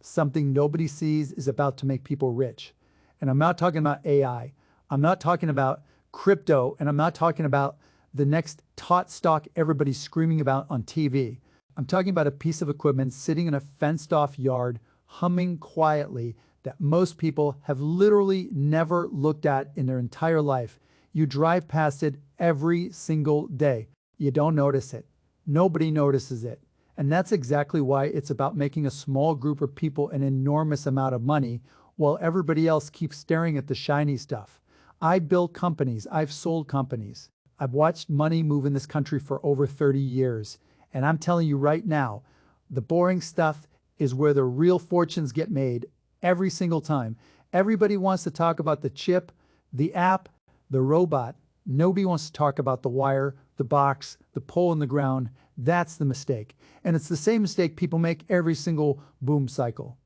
Something nobody sees is about to make people rich. And I'm not talking about AI. I'm not talking about crypto, and I'm not talking about the next tot stock everybody's screaming about on TV. I'm talking about a piece of equipment sitting in a fenced-off yard, humming quietly, that most people have literally never looked at in their entire life. You drive past it every single day. You don't notice it. Nobody notices it. And that's exactly why it's about making a small group of people an enormous amount of money while everybody else keeps staring at the shiny stuff. I built companies. I've sold companies. I've watched money move in this country for over 30 years. And I'm telling you right now, the boring stuff is where the real fortunes get made every single time. Everybody wants to talk about the chip, the app, the robot. Nobody wants to talk about the wire, the box, the pole in the ground. That's the mistake. And it's the same mistake people make every single boom cycle.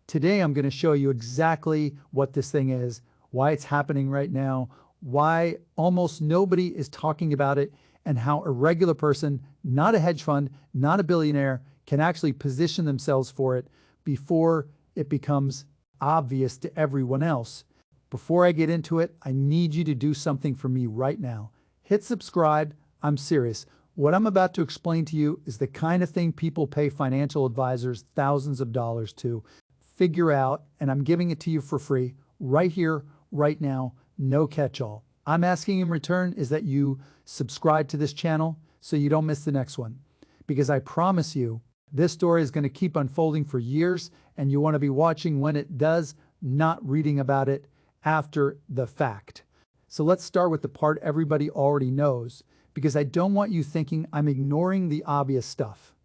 Today, I'm going to show you exactly what this thing is, why it's happening right now, why almost nobody is talking about it, and how a regular person, not a hedge fund, not a billionaire, can actually position themselves for it before it becomes obvious to everyone else. Before I get into it, I need you to do something for me right now. Hit subscribe. I'm serious. What I'm about to explain to you is the kind of thing people pay financial advisors thousands of dollars to figure out, and I'm giving it to you for free, right here, right now, no catch-all. I'm asking in return is that you subscribe to this channel so you don't miss the next one. Because I promise you, this story is going to keep unfolding for years, and you want to be watching when it does, not reading about it after the fact. So let's start with the part everybody already knows, because I don't want you thinking I'm ignoring the obvious stuff.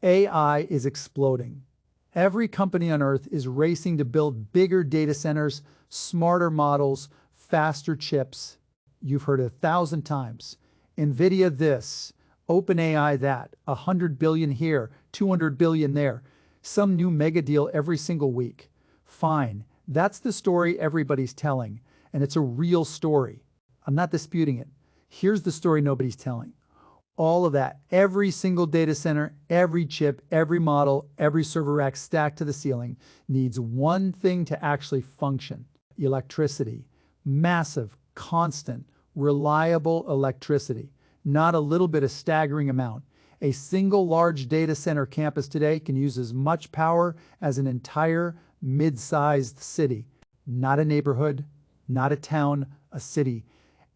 AI is exploding. Every company on earth is racing to build bigger data centers, smarter models, faster chips. You've heard 1,000 times. NVIDIA this, OpenAI that, 100 billion here, 200 billion there. Some new mega deal every single week. Fine, that's the story everybody's telling, and it's a real story. I'm not disputing it. Here's the story nobody's telling. All of that, every single data center, every chip, every model, every server rack stacked to the ceiling needs one thing to actually function: electricity. Massive, constant, reliable electricity. Not a little bit, a staggering amount. A single large data center campus today can use as much power as an entire mid-sized city. Not a neighborhood, not a town, a city.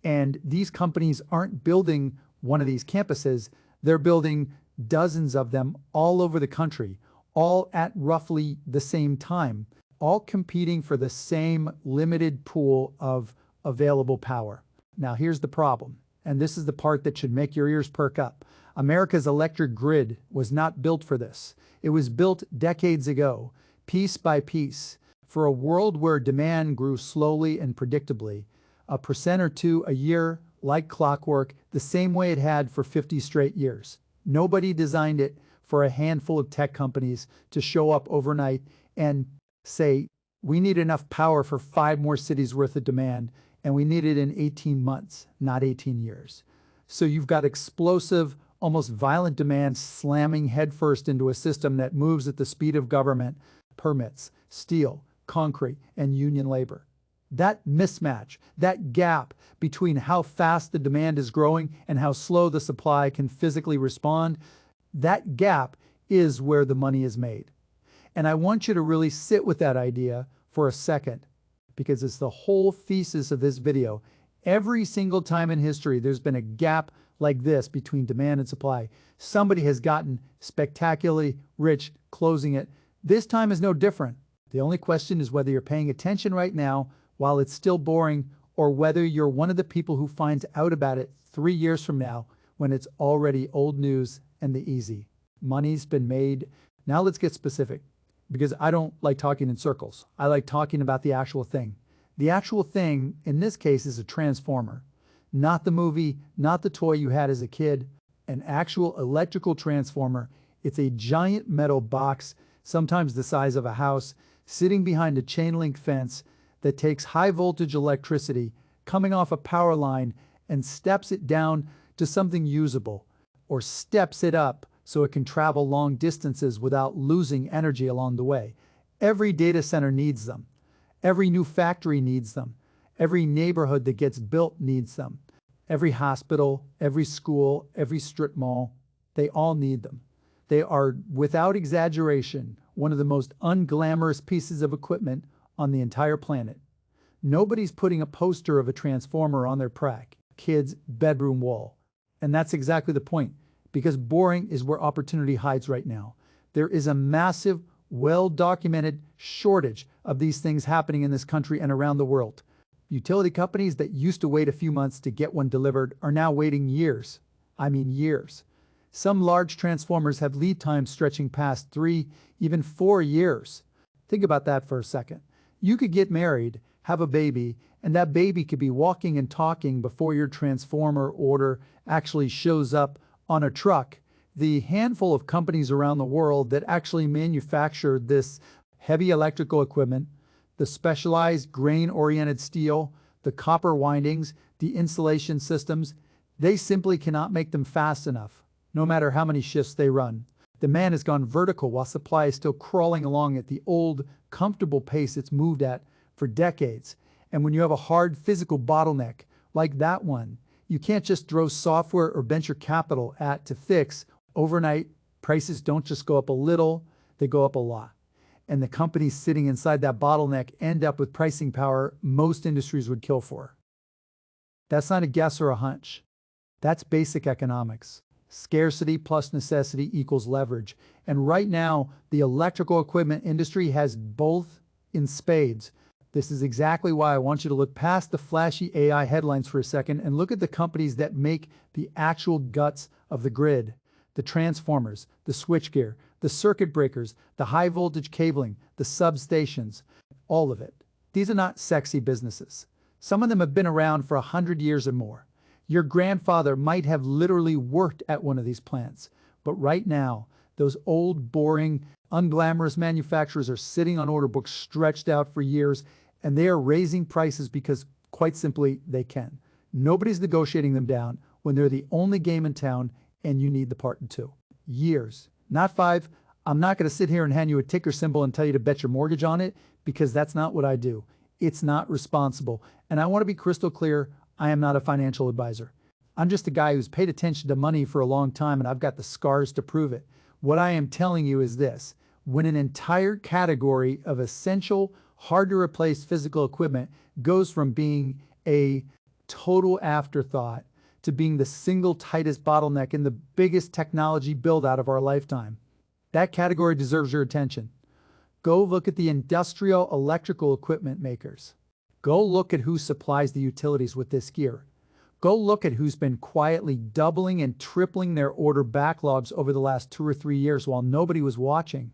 And these companies aren't building one of these campuses. They're building dozens of them all over the country, all at roughly the same time, all competing for the same limited pool of available power. Now, here's the problem, and this is the part that should make your ears perk up. America's electric grid was not built for this. It was built decades ago, piece by piece, for a world where demand grew slowly and predictably, 1% or 2% a year, like clockwork, the same way it had for 50 straight years. Nobody designed it for a handful of tech companies to show up overnight and say, we need enough power for 5 more cities worth of demand, and we need it in 18 months, not 18 years. So you've got explosive, almost violent demand slamming headfirst into a system that moves at the speed of government, permits, steel, concrete, and union labor. That mismatch, that gap between how fast the demand is growing and how slow the supply can physically respond, that gap is where the money is made. And I want you to really sit with that idea for a second, because it's the whole thesis of this video. Every single time in history, there's been a gap like this between demand and supply. Somebody has gotten spectacularly rich closing it. This time is no different. The only question is whether you're paying attention right now while it's still boring, or whether you're one of the people who finds out about it 3 years from now when it's already old news and the easy. Money's been made. Now let's get specific, because I don't like talking in circles. I like talking about the actual thing. The actual thing, in this case, is a transformer. Not the movie, not the toy you had as a kid, an actual electrical transformer. It's a giant metal box, sometimes the size of a house, sitting behind a chain link fence that takes high voltage electricity coming off a power line and steps it down to something usable, or steps it up so it can travel long distances without losing energy along the way. Every data center needs them. Every new factory needs them. Every neighborhood that gets built needs them. Every hospital, every school, every strip mall, they all need them. They are, without exaggeration, one of the most unglamorous pieces of equipment on the entire planet. Nobody's putting a poster of a transformer on their kid's bedroom wall. And that's exactly the point, because boring is where opportunity hides right now. There is a massive, well-documented shortage of these things happening in this country and around the world. Utility companies that used to wait a few months to get one delivered are now waiting years. I mean years. Some large transformers have lead times stretching past 3, even 4 years. Think about that for a second. You could get married, have a baby, and that baby could be walking and talking before your transformer order actually shows up on a truck. The handful of companies around the world that actually manufacture this heavy electrical equipment, the specialized grain-oriented steel, the copper windings, the insulation systems, they simply cannot make them fast enough, no matter how many shifts they run. Demand has gone vertical while supply is still crawling along at the old, comfortable pace it's moved at for decades. And when you have a hard physical bottleneck like that one, you can't just throw software or venture capital at to fix. Overnight, prices don't just go up a little, they go up a lot. And the companies sitting inside that bottleneck end up with pricing power most industries would kill for. That's not a guess or a hunch. That's basic economics. Scarcity plus necessity equals leverage. And right now, the electrical equipment industry has both in spades. This is exactly why I want you to look past the flashy AI headlines for a second and look at the companies that make the actual guts of the grid. The transformers, the switchgear, the circuit breakers, the high voltage cabling, the substations, all of it. These are not sexy businesses. Some of them have been around for 100 years or more. Your grandfather might have literally worked at one of these plants, but right now, those old, boring, unglamorous manufacturers are sitting on order books stretched out for years, and they are raising prices because, quite simply, they can. Nobody's negotiating them down when they're the only game in town and you need the part in 2. Years, not 5. I'm not going to sit here and hand you a ticker symbol and tell you to bet your mortgage on it, because that's not what I do. It's not responsible. And I want to be crystal clear, I am not a financial advisor. I'm just a guy who's paid attention to money for a long time, and I've got the scars to prove it. What I am telling you is this: when an entire category of essential, hard-to-replace physical equipment goes from being a total afterthought to being the single tightest bottleneck in the biggest technology build-out of our lifetime, that category deserves your attention. Go look at the industrial electrical equipment makers. Go look at who supplies the utilities with this gear. Go look at who's been quietly doubling and tripling their order backlogs over the last 2 or 3 years while nobody was watching.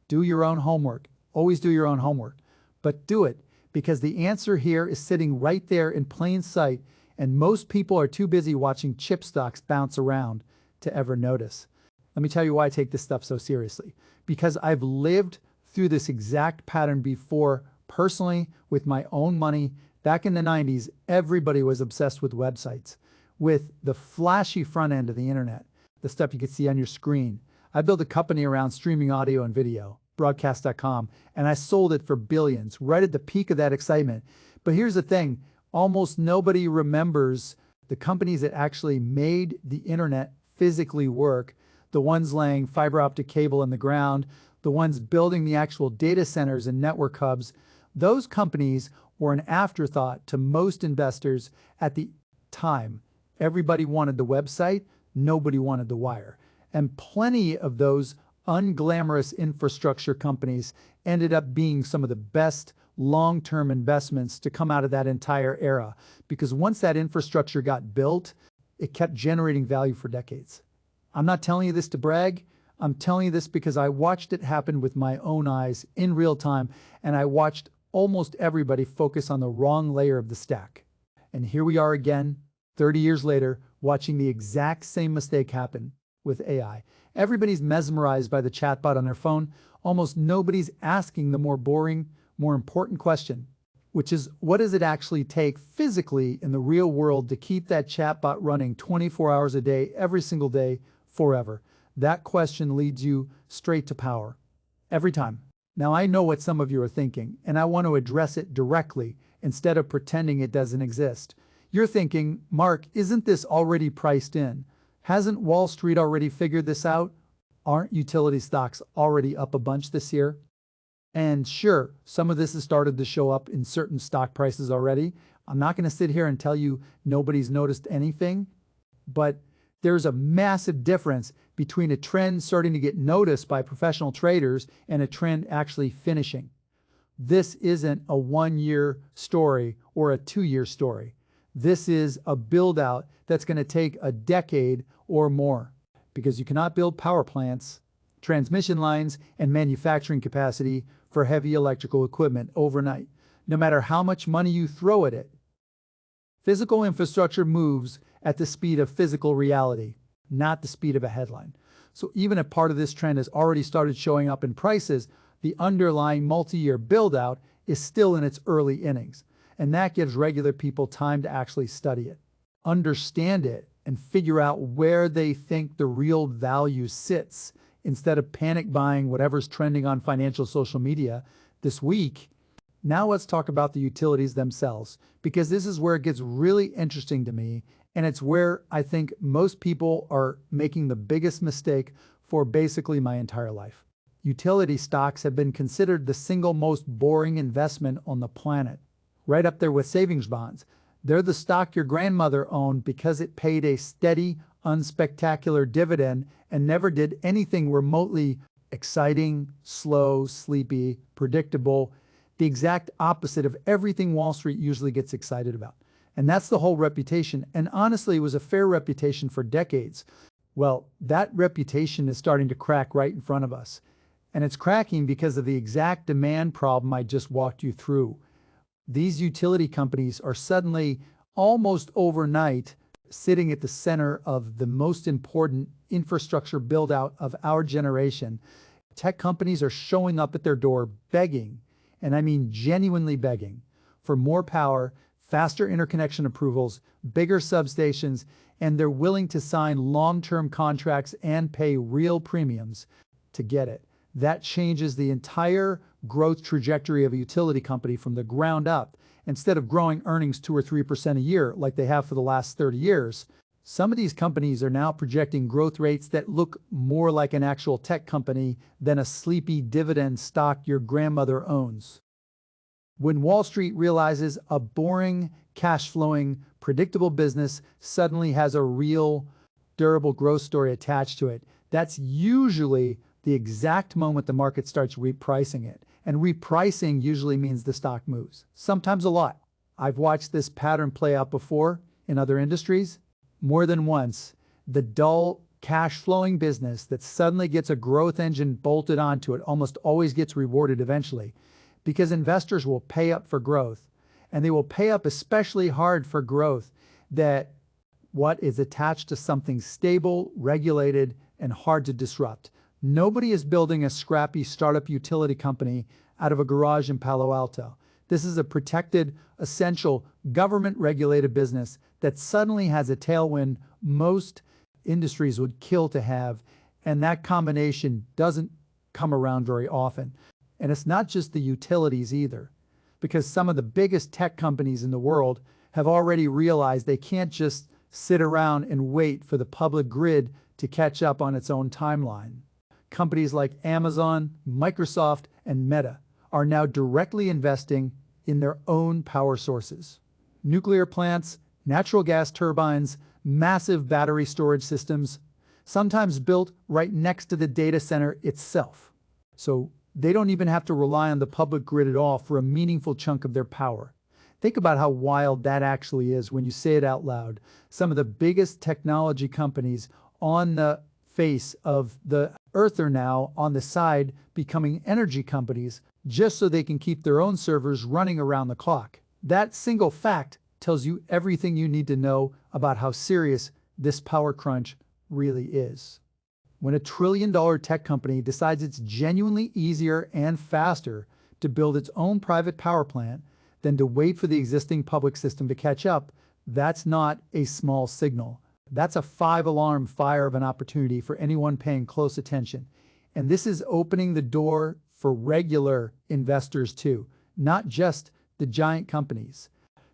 Do your own homework. Always do your own homework. But do it, because the answer here is sitting right there in plain sight, and most people are too busy watching chip stocks bounce around to ever notice. Let me tell you why I take this stuff so seriously. Because I've lived through this exact pattern before, personally, with my own money. Back in the 90s, everybody was obsessed with websites, with the flashy front end of the internet, the stuff you could see on your screen. I built a company around streaming audio and video, broadcast.com, and I sold it for billions, right at the peak of that excitement. But here's the thing, almost nobody remembers the companies that actually made the internet physically work, the ones laying fiber optic cable in the ground, the ones building the actual data centers and network hubs. Those companies were an afterthought to most investors at the time. Everybody wanted the website, nobody wanted the wire. And plenty of those unglamorous infrastructure companies ended up being some of the best long-term investments to come out of that entire era. Because once that infrastructure got built, it kept generating value for decades. I'm not telling you this to brag. I'm telling you this because I watched it happen with my own eyes in real time, and I watched almost everybody focus on the wrong layer of the stack. And here we are again, 30 years later, watching the exact same mistake happen with AI. Everybody's mesmerized by the chatbot on their phone. Almost nobody's asking the more boring, more important question, which is, what does it actually take physically in the real world to keep that chatbot running 24 hours a day, every single day, forever? That question leads you straight to power. Every time. Now I know what some of you are thinking, and I want to address it directly instead of pretending it doesn't exist. You're thinking, Mark, isn't this already priced in? Hasn't Wall Street already figured this out? Aren't utility stocks already up a bunch this year? And sure, some of this has started to show up in certain stock prices already. I'm not going to sit here and tell you nobody's noticed anything, but there's a massive difference between a trend starting to get noticed by professional traders and a trend actually finishing. This isn't a 1-year story or a 2-year story. This is a build out that's going to take a decade or more, because you cannot build power plants, transmission lines, and manufacturing capacity for heavy electrical equipment overnight, no matter how much money you throw at it. Physical infrastructure moves at the speed of physical reality, not the speed of a headline. So even if part of this trend has already started showing up in prices, the underlying multi-year build-out is still in its early innings, and that gives regular people time to actually study it, understand it, and figure out where they think the real value sits instead of panic buying whatever's trending on financial social media this week. Now let's talk about the utilities themselves, because this is where it gets really interesting to me, and it's where I think most people are making the biggest mistake for basically my entire life. Utility stocks have been considered the single most boring investment on the planet, right up there with savings bonds. They're the stock your grandmother owned because it paid a steady, unspectacular dividend and never did anything remotely exciting, slow, sleepy, predictable, the exact opposite of everything Wall Street usually gets excited about. And that's the whole reputation, and honestly, it was a fair reputation for decades. Well, that reputation is starting to crack right in front of us. And it's cracking because of the exact demand problem I just walked you through. These utility companies are suddenly, almost overnight, sitting at the center of the most important infrastructure build-out of our generation. Tech companies are showing up at their door begging, and I mean genuinely begging, for more power, faster interconnection approvals, bigger substations, and they're willing to sign long-term contracts and pay real premiums to get it. That changes the entire growth trajectory of a utility company from the ground up. Instead of growing earnings 2 or 3% a year like they have for the last 30 years, some of these companies are now projecting growth rates that look more like an actual tech company than a sleepy dividend stock your grandmother owns. When Wall Street realizes a boring, cash-flowing, predictable business suddenly has a real, durable growth story attached to it, that's usually the exact moment the market starts repricing it. And repricing usually means the stock moves, sometimes a lot. I've watched this pattern play out before in other industries more than once. The dull, cash-flowing business that suddenly gets a growth engine bolted onto it almost always gets rewarded eventually, because investors will pay up for growth, and they will pay up especially hard for growth that what is attached to something stable, regulated, and hard to disrupt. Nobody is building a scrappy startup utility company out of a garage in Palo Alto. This is a protected, essential, government-regulated business that suddenly has a tailwind most industries would kill to have, and that combination doesn't come around very often. And it's not just the utilities either, because some of the biggest tech companies in the world have already realized they can't just sit around and wait for the public grid to catch up on its own timeline. Companies like Amazon, Microsoft, and Meta are now directly investing in their own power sources. Nuclear plants, natural gas turbines, massive battery storage systems, sometimes built right next to the data center itself. So they don't even have to rely on the public grid at all for a meaningful chunk of their power. Think about how wild that actually is when you say it out loud. Some of the biggest technology companies on the face of the earth are now on the side becoming energy companies just so they can keep their own servers running around the clock. That single fact tells you everything you need to know about how serious this power crunch really is. When a trillion-dollar tech company decides it's genuinely easier and faster to build its own private power plant than to wait for the existing public system to catch up, that's not a small signal. That's a 5-alarm fire of an opportunity for anyone paying close attention. And this is opening the door for regular investors too, not just the giant companies.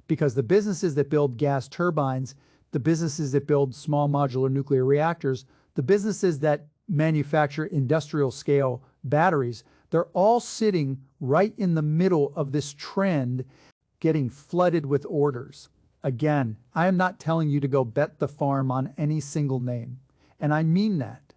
Because the businesses that build gas turbines, the businesses that build small modular nuclear reactors, the businesses that manufacture industrial scale batteries, they're all sitting right in the middle of this trend, getting flooded with orders. Again, I am not telling you to go bet the farm on any single name, and I mean that.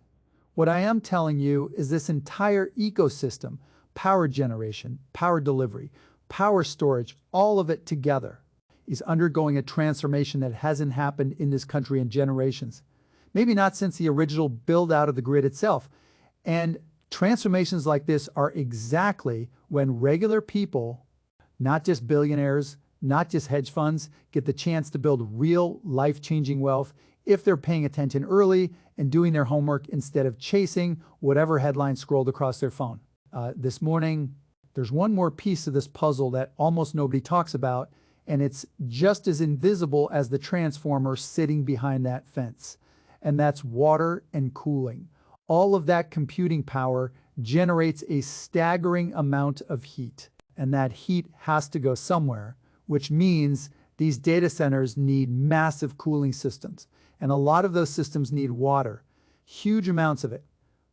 What I am telling you is this entire ecosystem, power generation, power delivery, power storage, all of it together, is undergoing a transformation that hasn't happened in this country in generations. Maybe not since the original build out of the grid itself. And transformations like this are exactly when regular people, not just billionaires, not just hedge funds, get the chance to build real life-changing wealth if they're paying attention early and doing their homework instead of chasing whatever headline scrolled across their phone. This morning, there's one more piece of this puzzle that almost nobody talks about, and it's just as invisible as the transformer sitting behind that fence. And that's water and cooling. All of that computing power generates a staggering amount of heat, and that heat has to go somewhere, which means these data centers need massive cooling systems. And a lot of those systems need water, huge amounts of it,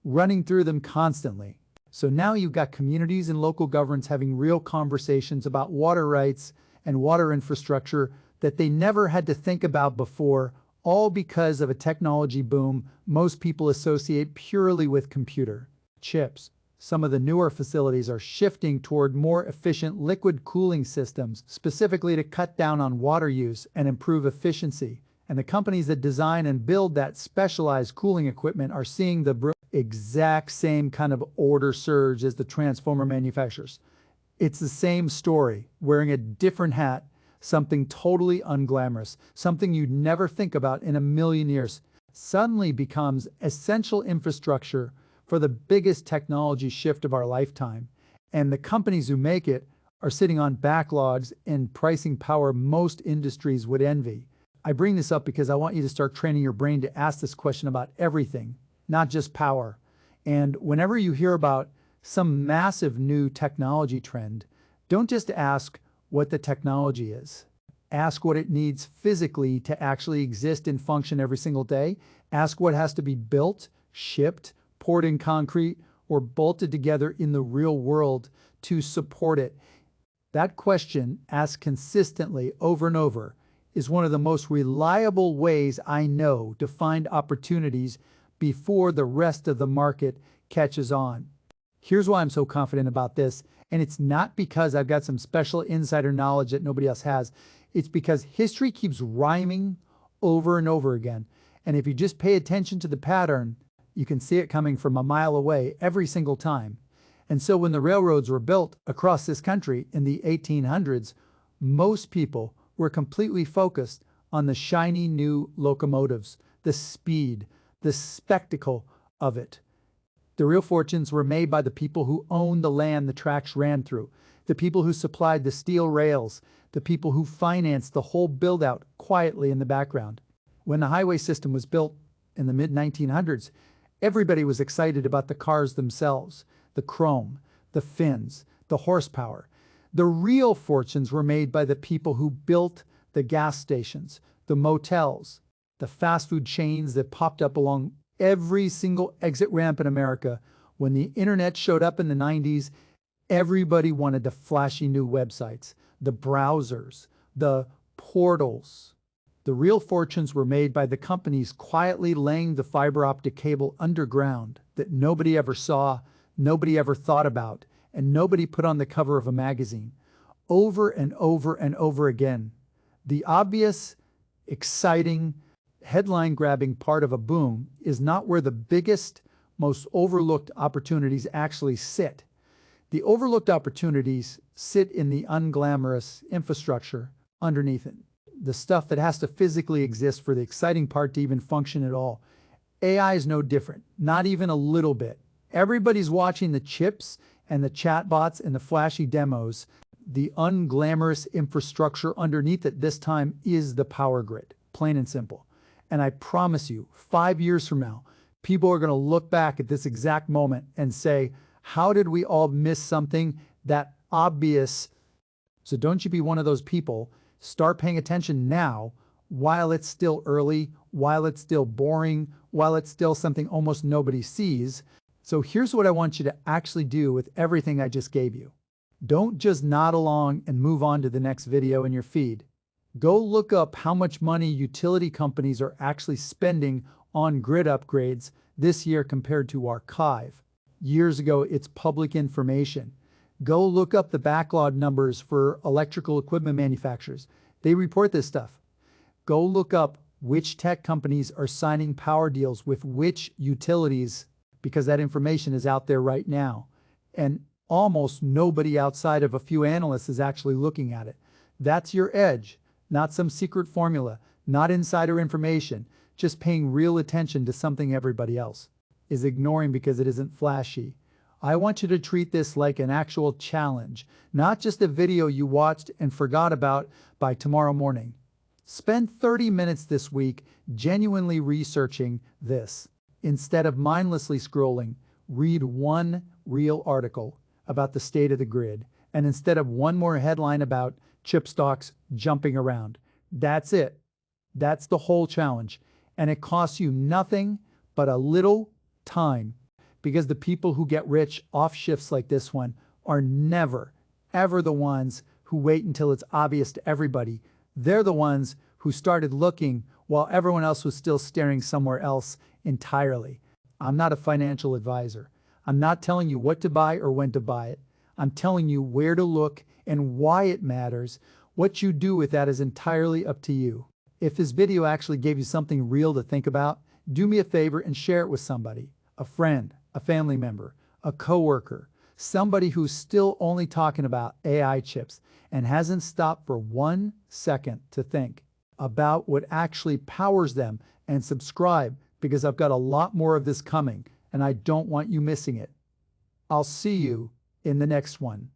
running through them constantly. So now you've got communities and local governments having real conversations about water rights and water infrastructure that they never had to think about before, all because of a technology boom most people associate purely with computer chips. Some of the newer facilities are shifting toward more efficient liquid cooling systems, specifically to cut down on water use and improve efficiency. And the companies that design and build that specialized cooling equipment are seeing the exact same kind of order surge as the transformer manufacturers. It's the same story, wearing a different hat, something totally unglamorous, something you'd never think about in a million years, suddenly becomes essential infrastructure for the biggest technology shift of our lifetime. And the companies who make it are sitting on backlogs and pricing power most industries would envy. I bring this up because I want you to start training your brain to ask this question about everything, not just power. And whenever you hear about some massive new technology trend, don't just ask what the technology is. Ask what it needs physically to actually exist and function every single day. Ask what has to be built, shipped, poured in concrete, or bolted together in the real world to support it. That question, asked consistently over and over, is one of the most reliable ways I know to find opportunities before the rest of the market catches on. Here's why I'm so confident about this, and it's not because I've got some special insider knowledge that nobody else has. It's because history keeps rhyming over and over again. And if you just pay attention to the pattern, you can see it coming from a mile away every single time. And so when the railroads were built across this country in the 1800s, most people were completely focused on the shiny new locomotives, the speed, the spectacle of it. The real fortunes were made by the people who owned the land the tracks ran through, the people who supplied the steel rails, the people who financed the whole build-out quietly in the background. When the highway system was built in the mid-1900s, everybody was excited about the cars themselves, the chrome, the fins, the horsepower. The real fortunes were made by the people who built the gas stations, the motels, the fast food chains that popped up along every single exit ramp in America. When the internet showed up in the 90s, everybody wanted the flashy new websites, the browsers, the portals. The real fortunes were made by the companies quietly laying the fiber optic cable underground that nobody ever saw, nobody ever thought about, and nobody put on the cover of a magazine. Over and over and over again, the obvious, exciting, headline-grabbing part of a boom is not where the biggest, most overlooked opportunities actually sit. The overlooked opportunities sit in the unglamorous infrastructure underneath it, the stuff that has to physically exist for the exciting part to even function at all. AI is no different, not even a little bit. Everybody's watching the chips and the chatbots and the flashy demos. The unglamorous infrastructure underneath it this time is the power grid, plain and simple. And I promise you, 5 years from now, people are going to look back at this exact moment and say, How did we all miss something that obvious? So don't you be one of those people. Start paying attention now while it's still early, while it's still boring, while it's still something almost nobody sees. So here's what I want you to actually do with everything I just gave you. Don't just nod along and move on to the next video in your feed. Go look up how much money utility companies are actually spending on grid upgrades this year compared to archive. Years ago, it's public information. Go look up the backlog numbers for electrical equipment manufacturers. They report this stuff. Go look up which tech companies are signing power deals with which utilities, because that information is out there right now. And almost nobody outside of a few analysts is actually looking at it. That's your edge, not some secret formula, not insider information, just paying real attention to something everybody else is ignoring because it isn't flashy. I want you to treat this like an actual challenge, not just a video you watched and forgot about by tomorrow morning. Spend 30 minutes this week genuinely researching this. Instead of mindlessly scrolling, read one real article about the state of the grid, and instead of one more headline about chip stocks jumping around. That's it. That's the whole challenge. And it costs you nothing but a little time, because the people who get rich off shifts like this one are never, ever the ones who wait until it's obvious to everybody. They're the ones who started looking while everyone else was still staring somewhere else entirely. I'm not a financial advisor. I'm not telling you what to buy or when to buy it. I'm telling you where to look and why it matters. What you do with that is entirely up to you. If this video actually gave you something real to think about, do me a favor and share it with somebody, a friend, a family member, a coworker, somebody who's still only talking about AI chips and hasn't stopped for 1 second to think about what actually powers them, and subscribe, because I've got a lot more of this coming and I don't want you missing it. I'll see you in the next one.